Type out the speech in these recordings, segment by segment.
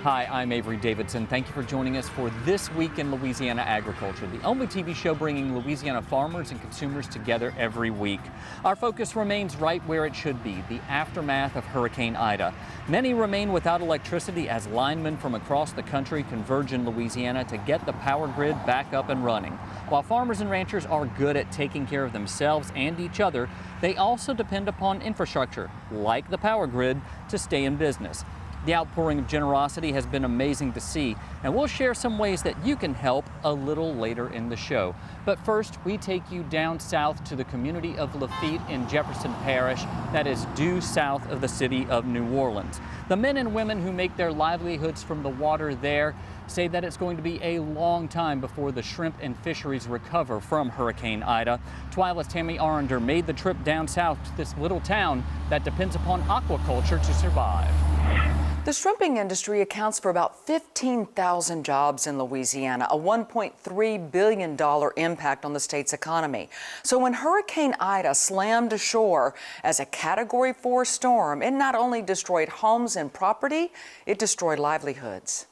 Hi, I'm Avery Davidson. Thank you for joining us for This Week in Louisiana Agriculture, the only TV show bringing Louisiana farmers and consumers together every week. Our focus remains right where it should be, the aftermath of Hurricane Ida. Many remain without electricity as linemen from across the country converge in Louisiana to get the power grid back up and running. While farmers and ranchers are good at taking care of themselves and each other, they also depend upon infrastructure, like the power grid, to stay in business. The outpouring of generosity has been amazing to see, and we'll share some ways that you can help a little later in the show. But first, we take you down south to the community of Lafitte in Jefferson Parish, that is due south of the city of New Orleans. The men and women who make their livelihoods from the water there say that it's going to be a long time before the shrimp and fisheries recover from Hurricane Ida. TWILA's Tammi Arender made the trip down south to this little town that depends upon aquaculture to survive. The shrimping industry accounts for about 15,000 jobs in Louisiana, a $1.3 billion impact on the state's economy. So when Hurricane Ida slammed ashore as a Category 4 storm, it not only destroyed homes and property, it destroyed livelihoods.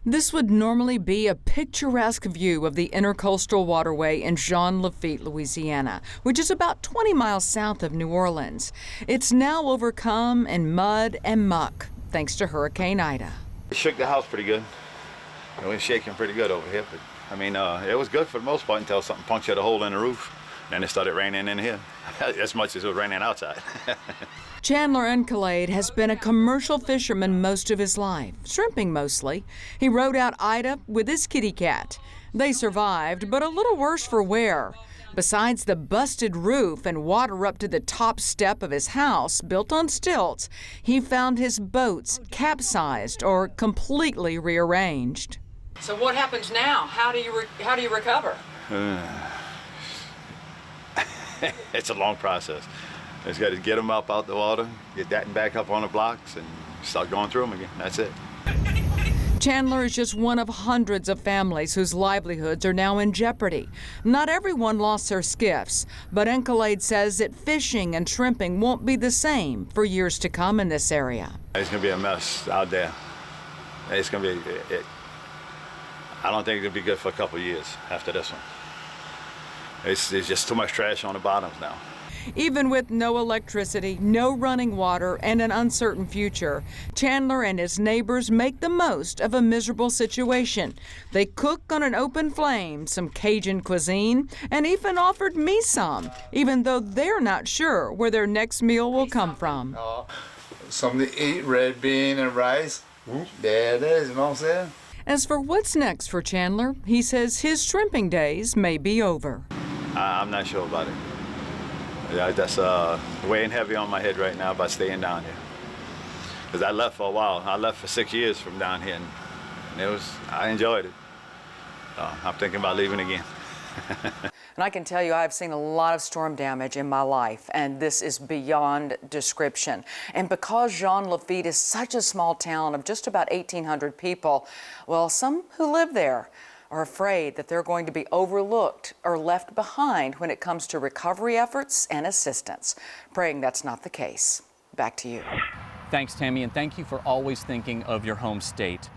This would normally be a picturesque view of the Intercoastal Waterway in Jean Lafitte, Louisiana, which is about 20 miles south of New Orleans. It's now overcome in mud and muck, thanks to Hurricane Ida. It shook the house pretty good. It was shaking pretty good over here, but I mean, it was good for the most part until something punctured a hole in the roof. Then it started raining in here, as much as it was raining outside. Chandler Encalade has been a commercial fisherman most of his life, shrimping mostly. He rode out Ida with his kitty cat. They survived, but a little worse for wear. Besides the busted roof and water up to the top step of his house, built on stilts, he found his boats capsized or completely rearranged. So what happens now? How do you recover? It's a long process. Just got to get them up out the water, get that back up on the blocks, and start going through them again. That's it. Chandler is just one of hundreds of families whose livelihoods are now in jeopardy. Not everyone lost their skiffs, but Encalade says that fishing and shrimping won't be the same for years to come in this area. It's going to be a mess out there. It's going to be, I don't think it'll be good for a couple of years after this one. It's just too much trash on the bottoms now. Even with no electricity, no running water, and an uncertain future, Chandler and his neighbors make the most of a miserable situation. They cook on an open flame, some Cajun cuisine, and even offered me some, even though they're not sure where their next meal will come from. Something to eat, red bean and rice. There it is, you know what I'm saying? As for what's next for Chandler, he says his shrimping days may be over. I'm not sure about it. Yeah, that's weighing heavy on my head right now about staying down here. Because I left for a while. I left for 6 years from down here, and I enjoyed it. I'm thinking about leaving again. And I can tell you I've seen a lot of storm damage in my life, and this is beyond description. And because Jean Lafitte is such a small town of just about 1,800 people, well, some who live there are afraid that they're going to be overlooked or left behind when it comes to recovery efforts and assistance. Praying that's not the case. Back to you. Thanks, Tammi, and thank you for always thinking of your home state.